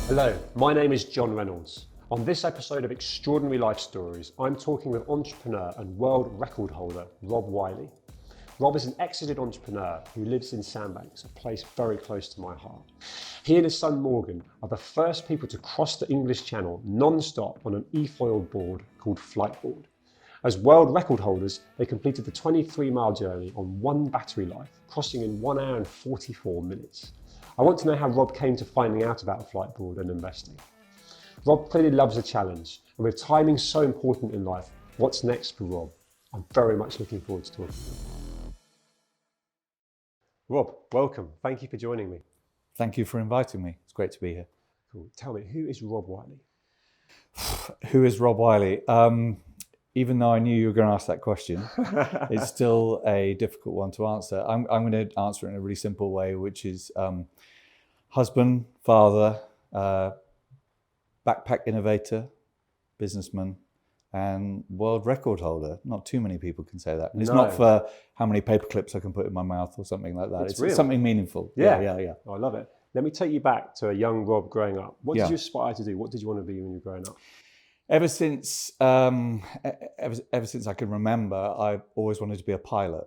Hello, my name is John Reynolds. On this episode of Extraordinary Life Stories, I'm talking with entrepreneur and world record holder, Rob Wylie. Rob is an exited entrepreneur who lives in Sandbanks, a place very close to my heart. He and his son Morgan are the first people to cross the English Channel non-stop on an e-foiled board called Flightboard. As world record holders, they completed the 23-mile journey on one battery life, crossing in 1 hour and 44 minutes. I want to know how Rob came to finding out about Flightboard and investing. Rob clearly loves a challenge, and with timing so important in life, what's next for Rob? I'm very much looking forward to talking to him. Rob, welcome. Thank you for joining me. Thank you for inviting me. It's great to be here. Cool. Tell me, who is Rob Wylie? Who is Rob Wylie? Even though I knew you were going to ask that question, it's still a difficult one to answer. I'm going to answer it in a really simple way, which is husband, father, backpack innovator, businessman, and world record holder. Not too many people can say that. And it's not for how many paper clips I can put in my mouth or something like that. It's something meaningful. Yeah. Oh, I love it. Let me take you back to a young Rob growing up. What did you aspire to do? What did you want to be when you were growing up? Ever since I can remember, I've always wanted to be a pilot.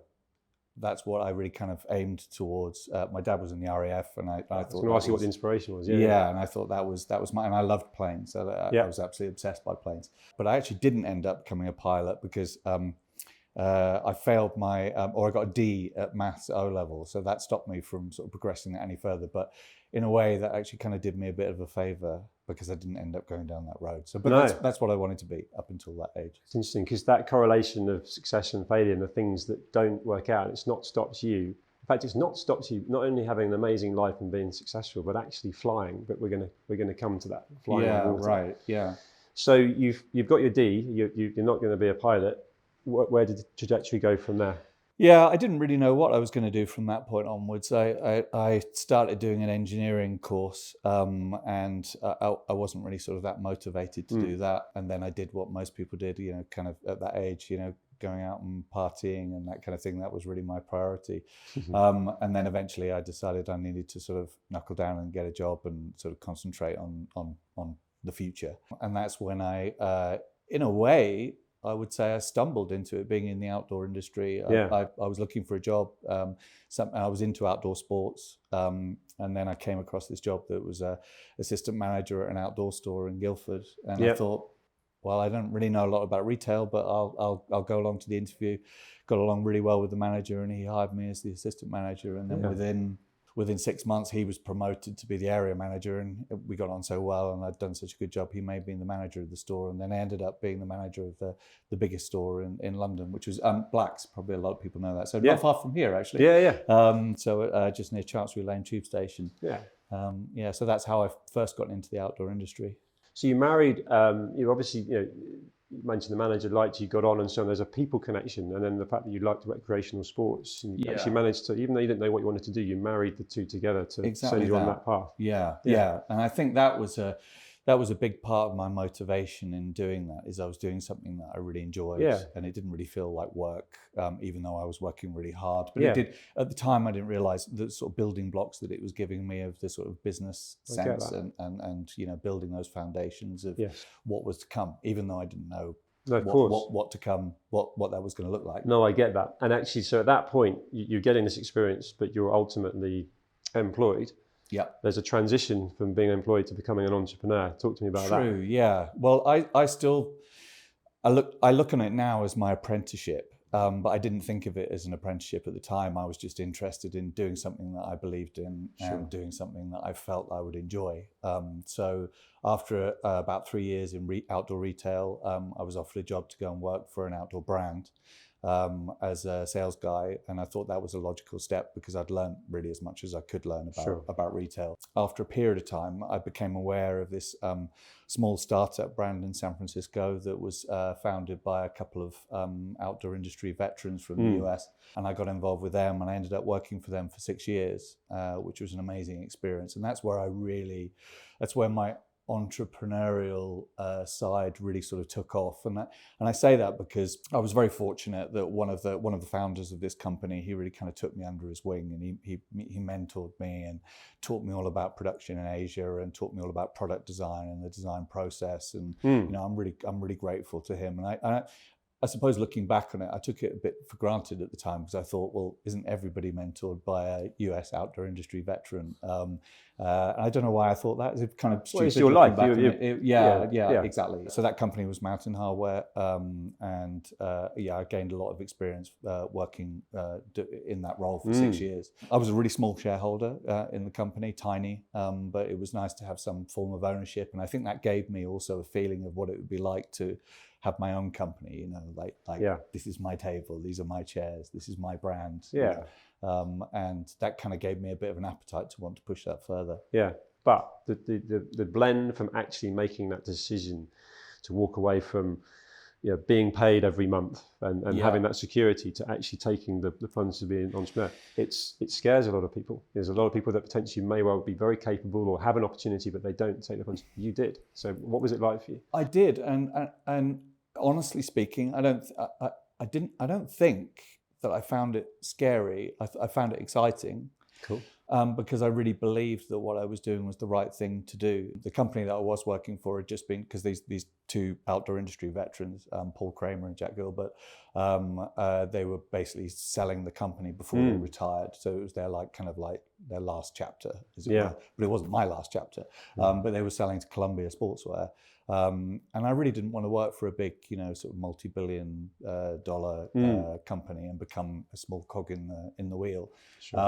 That's what I really kind of aimed towards. My dad was in the RAF, and I thought. I was going to ask you what the inspiration was. Yeah, and I thought that was my, and I loved planes, so I was absolutely obsessed by planes. But I actually didn't end up becoming a pilot because I failed or I got a D at maths at O level, so that stopped me from sort of progressing that any further. But in a way, that actually kind of did me a bit of a favour because I didn't end up going down that road. So, but that's what I wanted to be up until that age. It's interesting because that correlation of success and failure and the things that don't work out, it's not stopped you. In fact, it's not stopped you not only having an amazing life and being successful, but actually flying. But we're gonna come to that. Flying on water. Right. Yeah. So you've got your D. You're not going to be a pilot. Where did the trajectory go from there? Yeah, I didn't really know what I was going to do from that point onwards. I started doing an engineering course, and I wasn't really sort of that motivated to do that. And then I did what most people did, kind of at that age, going out and partying and that kind of thing. That was really my priority. And then eventually I decided I needed to sort of knuckle down and get a job and sort of concentrate on the future. And that's when I, in a way, I would say I stumbled into it, being in the outdoor industry. I was looking for a job. I was into outdoor sports, and then I came across this job that was assistant manager at an outdoor store in Guildford. And I thought, well, I don't really know a lot about retail, but I'll go along to the interview. Got along really well with the manager, and he hired me as the assistant manager. And then within 6 months, he was promoted to be the area manager, and we got on so well, and I'd done such a good job. He made me the manager of the store, and then I ended up being the manager of the biggest store in London, which was Black's. Probably a lot of people know that. So not far from here, actually. So just near Chancery Lane Tube Station. So that's how I first got into the outdoor industry. So you married. You obviously, you mentioned the manager liked you, got on, and so on. There's a people connection, and then the fact that you liked recreational sports, and you actually managed to, even though you didn't know what you wanted to do, you married the two together to send you on that path. Yeah. And I think that was a big part of my motivation in doing that. Is I was doing something that I really enjoyed, and it didn't really feel like work, even though I was working really hard. But it did. At the time, I didn't realize the sort of building blocks that it was giving me of the sort of business sense and building those foundations of what was to come, even though I didn't know what to come, what that was going to look like. No, I get that. And actually, so at that point, you're getting this experience, but you're ultimately employed. Yeah, there's a transition from being employed to becoming an entrepreneur. Talk to me about that. True. Yeah. Well, I look on it now as my apprenticeship, but I didn't think of it as an apprenticeship at the time. I was just interested in doing something that I believed in and doing something that I felt I would enjoy. So after about 3 years in outdoor retail, I was offered a job to go and work for an outdoor brand. As a sales guy, and I thought that was a logical step because I'd learned really as much as I could learn about retail. After a period of time, I became aware of this small startup brand in San Francisco that was founded by a couple of outdoor industry veterans from the US, and I got involved with them, and I ended up working for them for 6 years, which was an amazing experience. And that's where entrepreneurial side really sort of took off, and I say that because I was very fortunate that one of the founders of this company, he really kind of took me under his wing, and he mentored me and taught me all about production in Asia and taught me all about product design and the design process, and I'm really grateful to him, and I suppose looking back on it, I took it a bit for granted at the time because I thought, well, isn't everybody mentored by a US outdoor industry veteran? I don't know why I thought that. It's kind of stupid. Well, it's your life. Yeah, exactly. So that company was Mountain Hardware, I gained a lot of experience working in that role for 6 years. I was a really small shareholder in the company, tiny, but it was nice to have some form of ownership, and I think that gave me also a feeling of what it would be like to have my own company, like this is my table, these are my chairs, this is my brand. Yeah. And that kind of gave me a bit of an appetite to want to push that further. Yeah, but the blend from actually making that decision to walk away from being paid every month and having that security to actually taking the funds to be an entrepreneur, it scares a lot of people. There's a lot of people that potentially may well be very capable or have an opportunity, but they don't take the funds. You did. So what was it like for you? I did, and honestly speaking, I don't think that I found it scary. I found it exciting. Cool. Because I really believed that what I was doing was the right thing to do. The company that I was working for had just been, because these two outdoor industry veterans, Paul Kramer and Jack Gilbert, they were basically selling the company before they retired. So it was their their last chapter, as it were. But it wasn't my last chapter. But they were selling to Columbia Sportswear. And I really didn't want to work for a big, sort of multi-billion dollar company and become a small cog in the wheel. Sure.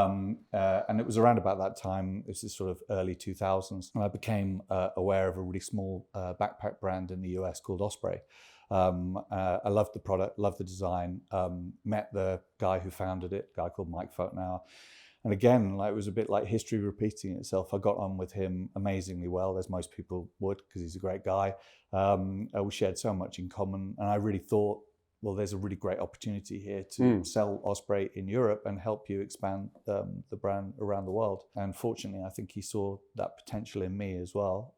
And it was around about that time, this is sort of early 2000s, and I became aware of a really small backpack brand in the US called Osprey. I loved the product, loved the design, met the guy who founded it, a guy called Mike Foetnow. And again, it was a bit like history repeating itself. I got on with him amazingly well, as most people would, because he's a great guy. We shared so much in common, and I really thought, well, there's a really great opportunity here to sell Osprey in Europe and help you expand the brand around the world. And fortunately, I think he saw that potential in me as well.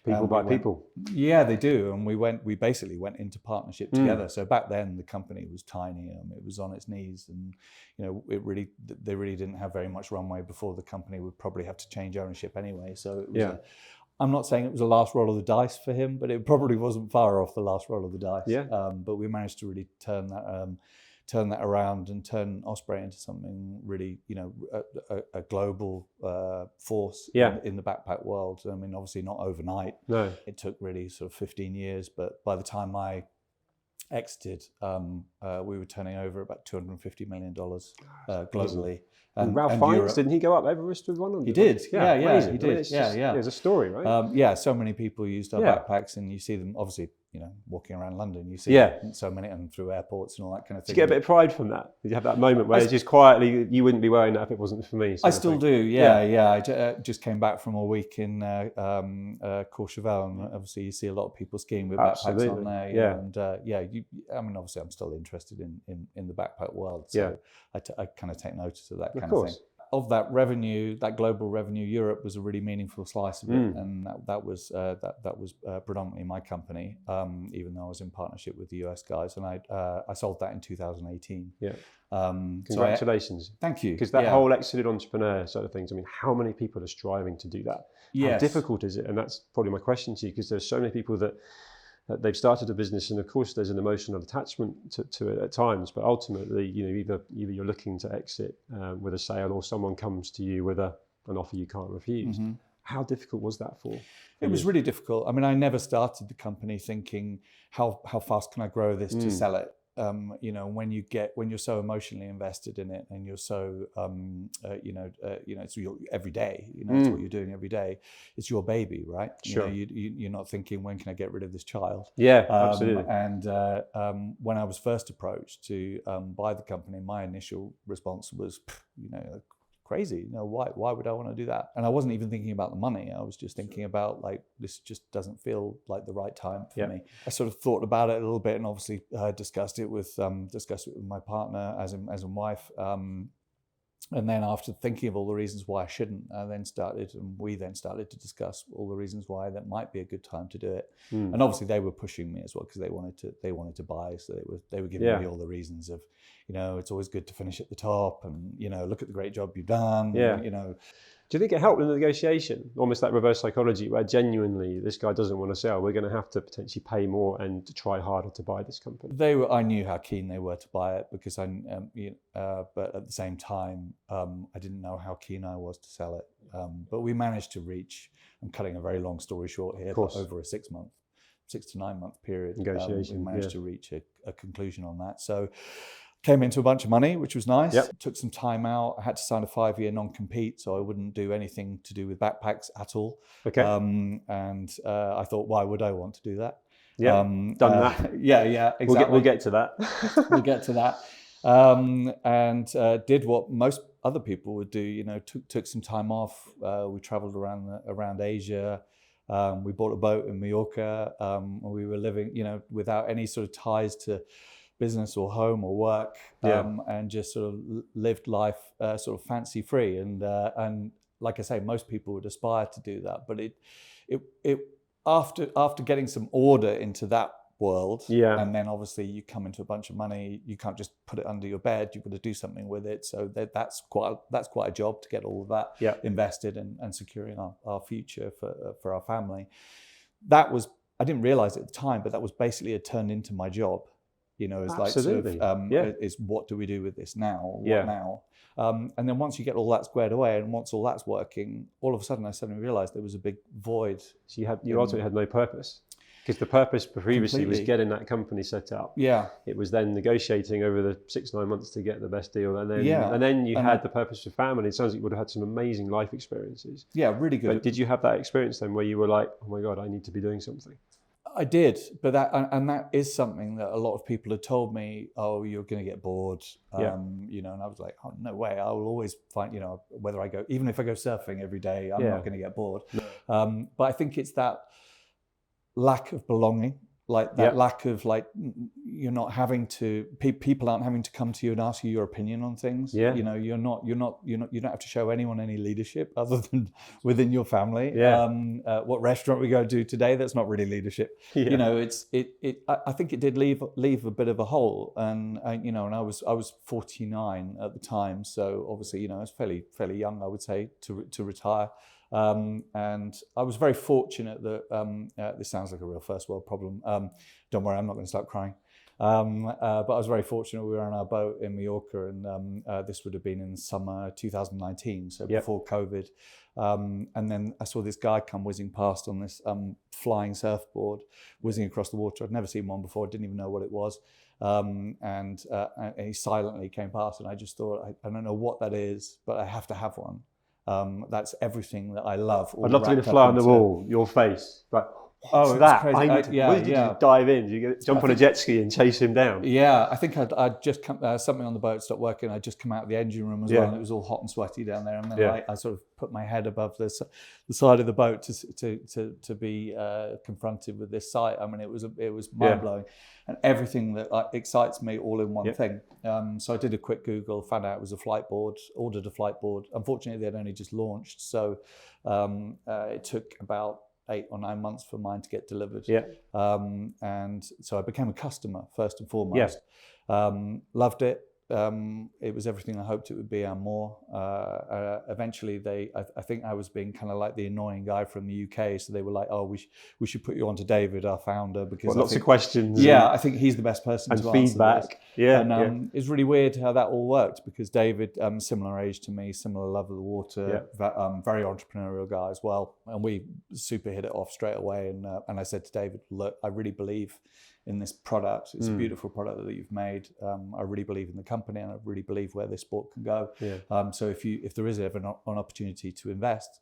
People by people. Yeah, they do. And we basically went into partnership together. So back then the company was tiny, it was on its knees, and they really didn't have very much runway before the company would probably have to change ownership anyway. So it was I'm not saying it was the last roll of the dice for him, but it probably wasn't far off the last roll of the dice. Yeah. But we managed to really turn that around and turn Osprey into something really, a global force in the backpack world. I mean, obviously not overnight. No. It took really sort of 15 years, but by the time I exited, we were turning over about $250 million globally. And Ralph Fiennes, didn't he go up Everest with one? He did. Yeah, he did. There's a story, right? So many people used our backpacks, and you see them obviously, walking around London. You see so many of them through airports and all that kind of thing. Did you get a bit of pride from that? Did you have that moment where it's just quietly, you wouldn't be wearing that if it wasn't for me? I still do. Yeah. I just came back from a week in Courchevel, and obviously you see a lot of people skiing with backpacks on there. Obviously I'm still interested in the backpack world, so I kind of take notice of that kind of thing. Of that revenue, that global revenue, Europe was a really meaningful slice of it, and that was predominantly my company, even though I was in partnership with the US guys, and I sold that in 2018. Yeah. Congratulations. Thank you. Because that whole exited entrepreneur side of things, I mean, how many people are striving to do that? Yes. How difficult is it? And that's probably my question to you, because there's so many people that they've started a business, and of course there's an emotional attachment to it at times, but ultimately, either you're looking to exit with a sale, or someone comes to you with an offer you can't refuse. Mm-hmm. How difficult was that for you? It was really difficult. I mean, I never started the company thinking, how fast can I grow this to sell it? When you're so emotionally invested in it, and you're so, it's your every day, it's what you're doing every day. It's your baby, right? Sure. You're not thinking, when can I get rid of this child? Yeah, absolutely. And when I was first approached to buy the company, my initial response was, crazy. Why would I want to do that? And I wasn't even thinking about the money. I was just thinking about, this just doesn't feel like the right time for me. I sort of thought about it a little bit, and obviously discussed it with my partner as in wife. And then after thinking of all the reasons why I shouldn't, we then started to discuss all the reasons why that might be a good time to do it. And obviously they were pushing me as well because they wanted to buy, so they were giving me all the reasons of, it's always good to finish at the top, and look at the great job you've done. Yeah. And, Do you think it helped in the negotiation? Almost like reverse psychology, where genuinely this guy doesn't want to sell. We're going to have to potentially pay more and to try harder to buy this company. I knew how keen they were to buy it because but at the same time, I didn't know how keen I was to sell it. But we managed to reach. I'm cutting a very long story short here, but over a 6 to 9 month period, negotiation, we managed to reach a conclusion on that. So. Came into a bunch of money, which was nice. Yep. Took some time out. I had to sign a 5-year non-compete, so I wouldn't do anything to do with backpacks at all. Okay. And I thought, why would I want to do that? Yeah, done that. Yeah, exactly. We'll get to that. We'll get to that. And did what most other people would do. Took some time off. We travelled around Asia. We bought a boat in Mallorca. We were living, without any sort of ties to business or home or work, and just sort of lived life sort of fancy free. And like I say, most people would aspire to do that, but it after getting some order into that world, and then obviously you come into a bunch of money, you can't just put it under your bed. You've got to do something with it. So that's quite a job to get all of that invested and securing our future for our family. That was, I didn't realize at the time, but that was basically turned into my job. It's Absolutely. like sort of, is what do we do with this now? What now? And then once you get all that squared away, and once all that's working, all of a sudden I suddenly realized there was a big void. So you ultimately had no purpose, because the purpose previously was getting that company set up. Yeah. It was then negotiating over the 6-9 months to get the best deal, and then you had the purpose for family. It sounds like you would have had some amazing life experiences. Yeah, really good. But did you have that experience then where you were like, oh my God, I need to be doing something? I did, but that is something that a lot of people had told me. Oh, you're going to get bored, and I was like, oh no way! I will always find, whether I go, even if I go surfing every day, I'm not going to get bored. No. But I think it's that lack of belonging, like that lack of you're not having to. People aren't having to come to you and ask you your opinion on things. Yeah. You don't have to show anyone any leadership other than within your family. Yeah. What restaurant we go to today? That's not really leadership. Yeah. I think it did leave a bit of a hole, and I was 49 at the time, so obviously I was fairly young, I would say, to retire. And I was very fortunate that this sounds like a real first world problem. Don't worry, I'm not going to start crying. But I was very fortunate. We were on our boat in Mallorca, and this would have been in summer 2019, so before COVID. And then I saw this guy come whizzing past on this flying surfboard, whizzing across the water. I'd never seen one before, didn't even know what it was. And he silently came past, and I just thought, I don't know what that is, but I have to have one. That's everything that I love. I'd love to be the fly on the wall, your face. But that, crazy. Did you dive in? Did you jump on a jet ski and chase him down? Yeah, I think I'd just come, something on the boat stopped working. I'd just come out of the engine room as well, and it was all hot and sweaty down there. And then I sort of put my head above the side of the boat to be confronted with this sight. I mean, it was mind blowing, and everything that excites me all in one thing. So I did a quick Google, found out it was a flight board, ordered a flight board. Unfortunately, they'd only just launched, so it took about 8 or 9 months for mine to get delivered. And so I became a customer first and foremost. Loved it. It was everything I hoped it would be and more. Eventually, I think I was being kind of like the annoying guy from the UK, so they were like, "Oh, we should put you on to David, our founder, because lots of questions." Yeah, I think he's the best person and to feedback. Answer this. It's really weird how that all worked, because David, similar age to me, similar love of the water, very entrepreneurial guy as well, and we super hit it off straight away. And I said to David, "Look, I really believe in this product. It's a beautiful product that you've made. I really believe in the company, and I really believe where this sport can go. So if there is ever an opportunity to invest,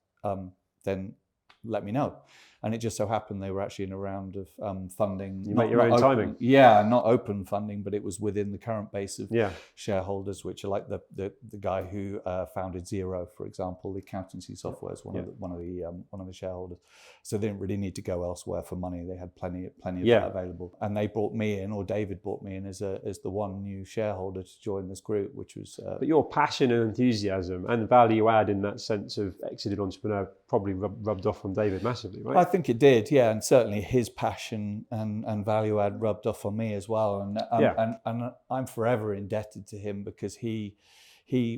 then let me know." And it just so happened they were actually in a round of funding. You make your own open, timing. Yeah, not open funding, but it was within the current base of Yeah. shareholders, which are like the guy who founded Xero, for example, the accountancy software is one of the shareholders. So they didn't really need to go elsewhere for money. They had plenty of that available. And they brought me in, or David brought me in as the one new shareholder to join this group, which was. But your passion and enthusiasm and value add in that sense of exited entrepreneur probably rubbed off on David massively, right? I think it did, yeah, and certainly his passion and value add rubbed off on me as well. And I'm forever indebted to him because he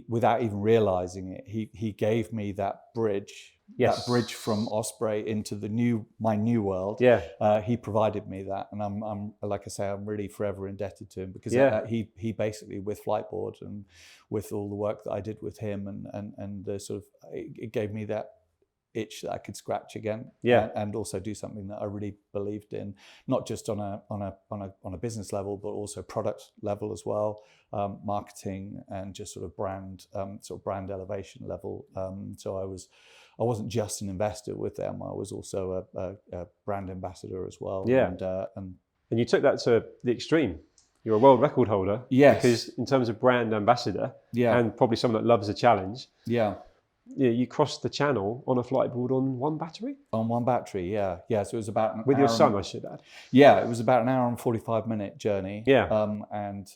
without even realizing it, he gave me that bridge. Yes. That bridge from Osprey into my new world. Yeah. He provided me that, and I'm like I say, I'm really forever indebted to him because he basically, with Flightboard and with all the work that I did with him and the sort of it gave me that itch that I could scratch again. And also do something that I really believed in, not just on a business level, but also product level as well, marketing and just sort of brand elevation level. So I wasn't just an investor with them. I was also a brand ambassador as well. Yeah. And you took that to the extreme. You're a world record holder. Yes. Because in terms of brand ambassador, and probably someone that loves a challenge. Yeah. You crossed the channel on a flightboard on one battery? On one battery, yeah. So it was about with your son, I should add. Yeah, it was about an hour and 45-minute journey. Yeah. And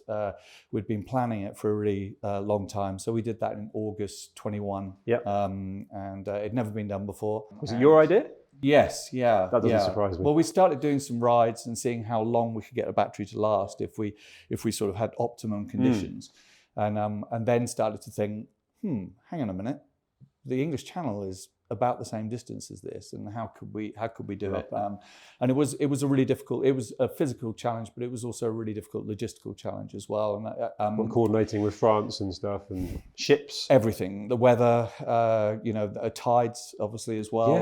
we'd been planning it for a really long time. So we did that in August 21. Yeah. And it'd never been done before. Was it your idea? Yes, yeah. That doesn't surprise me. Well, we started doing some rides and seeing how long we could get a battery to last if we sort of had optimum conditions. And then started to think, hang on a minute. The English Channel is about the same distance as this, and how could we do it? And it was a really difficult. It was a physical challenge, but it was also a really difficult logistical challenge as well. And coordinating with France and stuff, and ships, everything, the weather, tides obviously as well.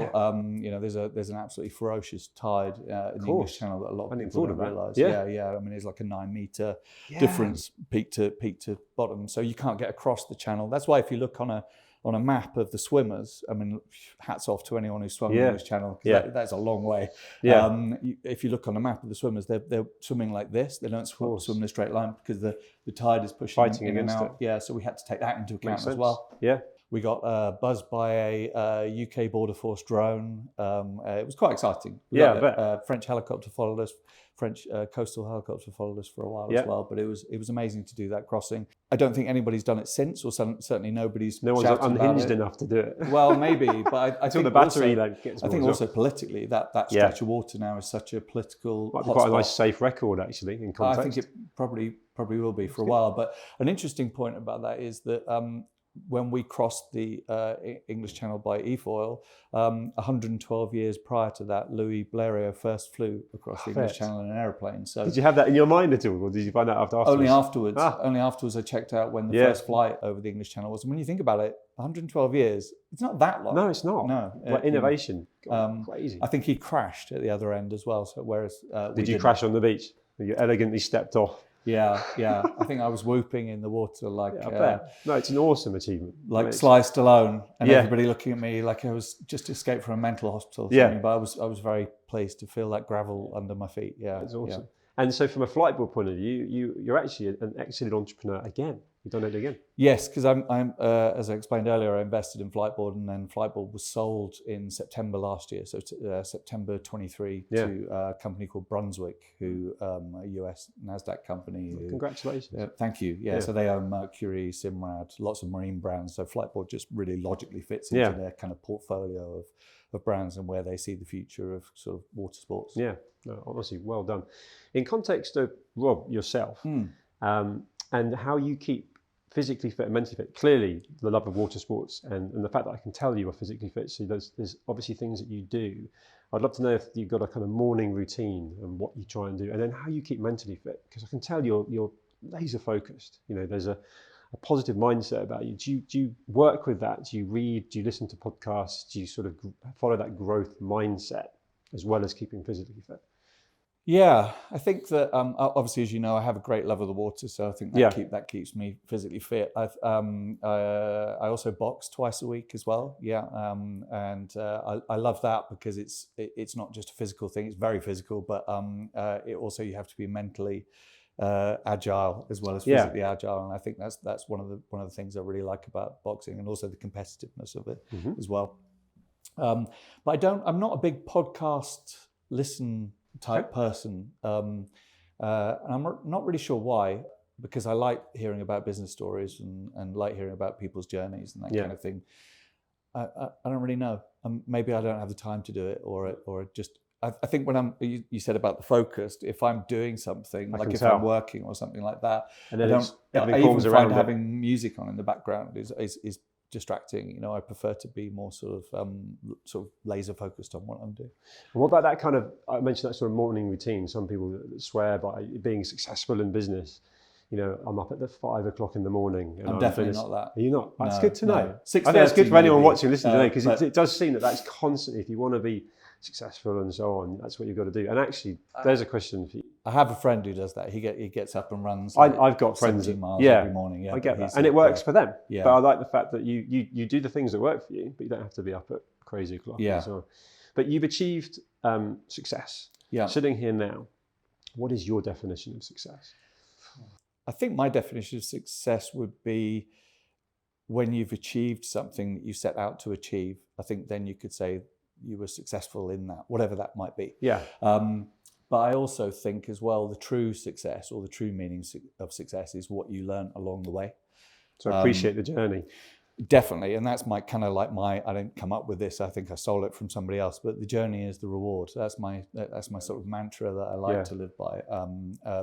Yeah. There's an absolutely ferocious tide in the English Channel that a lot of people don't realise. Yeah. I mean, it's like a 9-metre difference peak to bottom, so you can't get across the channel. That's why if you look on a map of the swimmers, I mean, hats off to anyone who's swum the English Channel, because that's a long way. Yeah. If you look on a map of the swimmers, they're swimming like this. They don't swim in a straight line because the tide is pushing fighting in and against out. it. Yeah, so we had to take that into account as well. Yeah. We got buzzed by a UK Border Force drone. It was quite exciting. We got a French helicopter followed us. French coastal helicopter followed us for a while as well. But it was amazing to do that crossing. I don't think anybody's done it since, or certainly nobody's. No one's unhinged enough to do it. Well, maybe, but I think the battery gets. I think also politically that stretch of water now is such a political. Might be quite a nice safe record actually in context. I think it probably will be for a while. But an interesting point about that is that when we crossed the English Channel by e-foil, 112 years prior to that, Louis Blériot first flew across the English Channel in an aeroplane. So did you have that in your mind at all, or did you find out afterwards? Only afterwards. Only afterwards I checked out when the first flight over the English Channel was. And when you think about it, 112 years, it's not that long. No, it's not. No. But innovation, crazy. I think he crashed at the other end as well. So whereas did you crash on the beach? You elegantly stepped off. Yeah. I think I was whooping in the water like. No, it's an awesome achievement. Like Sly Stallone, and everybody looking at me like I was just escaped from a mental hospital. But I was very pleased to feel that gravel under my feet. Yeah, it's awesome. Yeah. And so, from a flightboard point of view, you're actually an exited entrepreneur again. You've done it again. Yes, because I'm as I explained earlier, I invested in Flightboard, and then Flightboard was sold in September last year, so September 23 to a company called Brunswick, who a US Nasdaq company. Congratulations! Thank you. Yeah, so they own Mercury, Simrad, lots of marine brands. So Flightboard just really logically fits into their kind of portfolio of brands and where they see the future of sort of water sports. Yeah, no, honestly, well done. In context of Rob yourself, and how you keep physically fit and mentally fit. Clearly, the love of water sports and the fact that I can tell you are physically fit. So there's obviously things that you do. I'd love to know if you've got a kind of morning routine and what you try and do, and then how you keep mentally fit. Because I can tell you're laser focused. You know, there's a positive mindset about you. Do you work with that? Do you read? Do you listen to podcasts? Do you sort of follow that growth mindset as well as keeping physically fit? Yeah, I think that obviously, as you know, I have a great love of the water, so I think that Yeah. that keeps me physically fit. I also box twice a week as well. Yeah, and I love that because it's not just a physical thing; it's very physical, but it also you have to be mentally agile as well as Yeah. physically agile, and I think that's one of the things I really like about boxing, and also the competitiveness of it as well. But I'm not a big podcast listen type person. And I'm not really sure why, because I like hearing about business stories and like hearing about people's journeys and that Yeah. kind of thing. I don't really know. Maybe I don't have the time to do it, or just. I think when you said about the focused, if I'm doing something, like if I'm working or something like that, And then I even find having music on in the background is distracting. You know, I prefer to be more sort of laser focused on what I'm doing. And what about that kind of, I mentioned that sort of morning routine. Some people swear by being successful in business. You know, I'm up at the 5 o'clock in the morning. And I'm definitely not that. Are you not? That's No, good to know. no. I think it's good for anyone watching, listening today, because it does seem that that's constantly, if you want to be successful and so on, that's what you've got to do. And actually, there's a question for you. I have a friend who does that. He gets up and runs. I've got friends 70 miles every morning. Yeah, I get that, and it works for them. Yeah. But I like the fact that you do the things that work for you, but you don't have to be up at crazy o'clock. Yeah. And so on. But you've achieved success. Yeah. Sitting here now, what is your definition of success? I think my definition of success would be when you've achieved something that you set out to achieve. I think then you could say you were successful in that, whatever that might be. Yeah. But I also think as well, the true success or the true meaning of success is what you learn along the way. So appreciate the journey. Definitely. And that's my kind of like I didn't come up with this. I think I stole it from somebody else, but the journey is the reward. So that's my sort of mantra that I like to live by.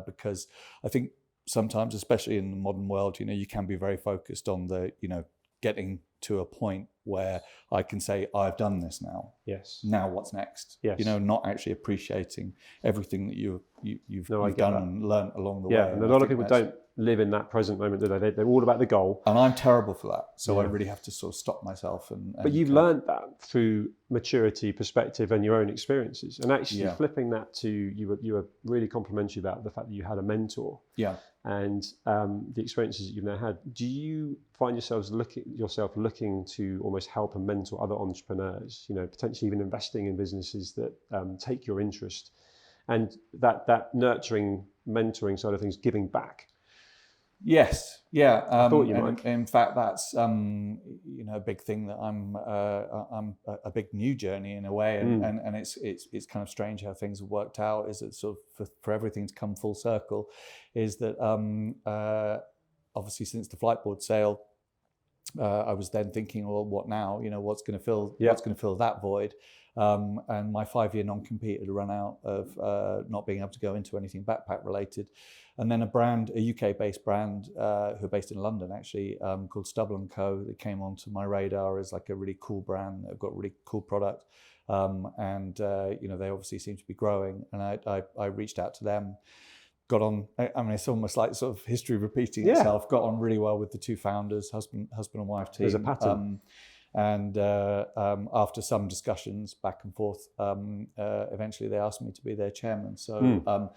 Because I think sometimes, especially in the modern world, you know, you can be very focused on the, you know, getting to a point where I can say, I've done this now. Yes. Now what's next? Yes. You know, not actually appreciating everything that you've get done that. And learned along the way. Yeah, and a lot of people don't live in that present moment, do they? They're all about the goal. And I'm terrible for that. So I really have to sort of stop myself. But you've learned that through maturity, perspective, and your own experiences. And actually flipping that to, you were really complimentary about the fact that you had a mentor. Yeah. And the experiences that you've now had. Do you find yourself looking to almost help and mentor other entrepreneurs, you know, potentially even investing in businesses that take your interest, and that nurturing, mentoring side of things, giving back? Yes, yeah. I thought you might. In fact, that's you know, a big thing that I'm a big new journey in a way, and it's kind of strange how things have worked out. Is that sort of for everything to come full circle, is that obviously since the Flightboard sale, I was then thinking, well, what now? You know, what's going to fill that void? And my 5-year non-compete had run out of not being able to go into anything backpack related. And then a UK-based brand who are based in London actually, called Stubble & Co. that came onto my radar as like a really cool brand. They've got a really cool product. And you know, they obviously seem to be growing. And I reached out to them, got on, I mean, it's almost like sort of history repeating itself, got on really well with the two founders, husband and wife team. There's a pattern. And after some discussions back and forth, eventually they asked me to be their chairman. So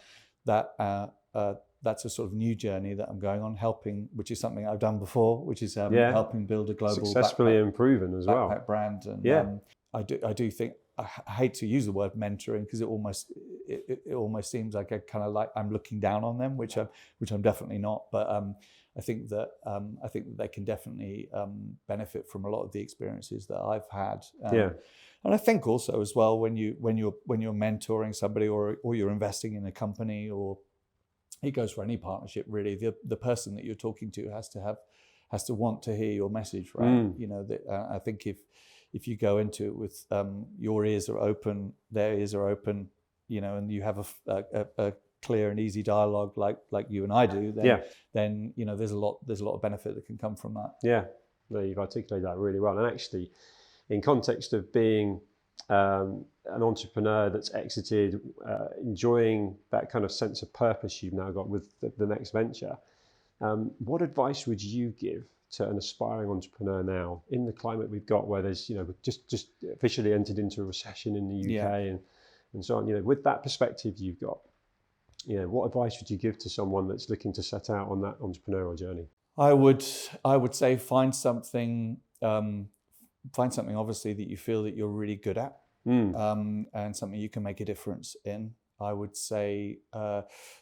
that's a sort of new journey that I'm going on, helping, which is something I've done before, which is helping build a global successfully improving as well backpack brand. And I do think, I hate to use the word mentoring because it almost seems like I'm looking down on them, which I'm definitely not. But I think that they can definitely benefit from a lot of the experiences that I've had. And I think also as well, when you're mentoring somebody or you're investing in a company, or it goes for any partnership really, the person that you're talking to has to want to hear your message, right? You know, I think if you go into it with your ears are open, their ears are open, you know, and you have a clear and easy dialogue like you and I do, then you know, there's a lot of benefit that can come from that. Yeah, no, you've articulated that really well. And actually, in context of being an entrepreneur that's exited, enjoying that kind of sense of purpose you've now got with the next venture, what advice would you give to an aspiring entrepreneur now in the climate we've got, where there's, you know, just officially entered into a recession in the UK and so on, you know, with that perspective you've got, Yeah. What advice would you give to someone that's looking to set out on that entrepreneurial journey? I would say find something obviously that you feel that you're really good at, and something you can make a difference in. I would say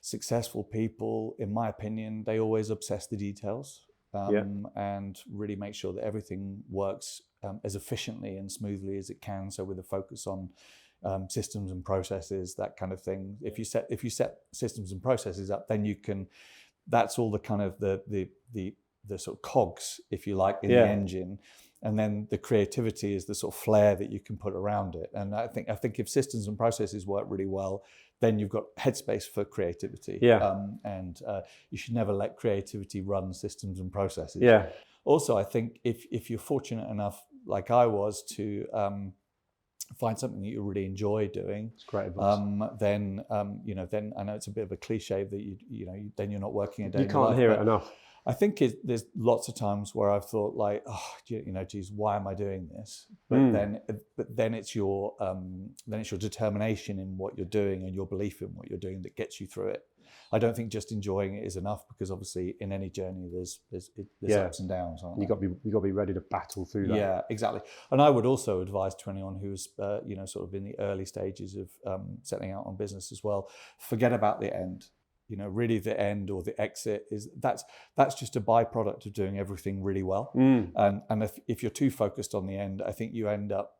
successful people, in my opinion, they always obsess the details, and really make sure that everything works as efficiently and smoothly as it can. So with a focus on systems and processes, that kind of thing. If you set systems and processes up, then you can. That's all the kind of the sort of cogs, if you like, in the engine. And then the creativity is the sort of flair that you can put around it. And I think if systems and processes work really well, then you've got headspace for creativity. And you should never let creativity run systems and processes. Also, I think if you're fortunate enough, like I was, to find something that you really enjoy doing, it's great advice. then then I know it's a bit of a cliche that then you're not working a day. You can't hear it enough. I think there's lots of times where I've thought like, geez, why am I doing this? But then it's your determination in what you're doing and your belief in what you're doing that gets you through it. I don't think just enjoying it is enough, because obviously in any journey there's ups and downs. You got to be ready to battle through that. Yeah, exactly. And I would also advise to anyone who's sort of in the early stages of setting out on business as well, forget about the end. Really the end or the exit that's just a byproduct of doing everything really well. And if you're too focused on the end, I think you end up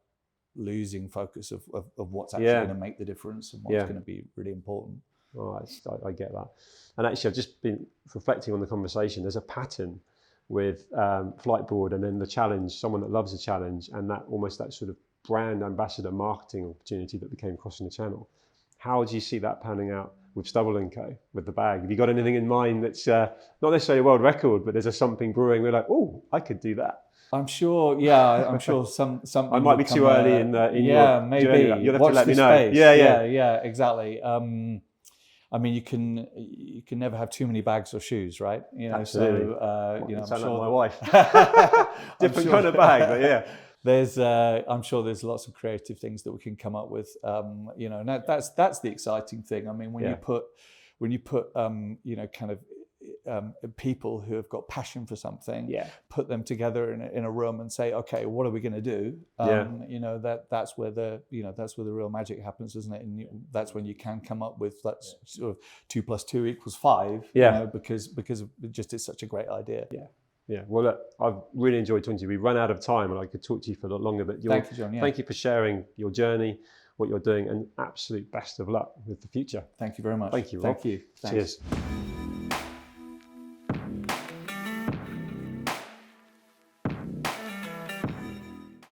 losing focus of what's actually going to make the difference and what's going to be really important. Oh, I get that. And actually, I've just been reflecting on the conversation. There's a pattern with Flightboard and then the challenge, someone that loves a challenge, and that sort of brand ambassador marketing opportunity that became Crossing the Channel. How do you see that panning out with Stubble & Co, with the bag? Have you got anything in mind that's not necessarily a world record, but there's something brewing? We're like, oh, I could do that. I'm sure. Yeah, I'm sure something. I might be too early in your maybe. journey. You'll have Watch to let me the know. Space. Yeah, exactly. I mean, you can never have too many bags or shoes, right? Absolutely. So I'm sure like my wife. Different kind of bag, but yeah. I'm sure there's lots of creative things that we can come up with. And that's the exciting thing. I mean, when you put kind of people who have got passion for something, put them together in a room and say, okay, what are we going to do? That's where the real magic happens, isn't it? And that's when you can come up with that sort of 2 + 2 = 5. Because it's such a great idea. Yeah. Well, look, I've really enjoyed talking to you. We've run out of time, and I could talk to you for a lot longer. But thank you, John. Thank you for sharing your journey, what you're doing, and absolute best of luck with the future. Thank you very much. Thank you, Rob. Thank you. Cheers.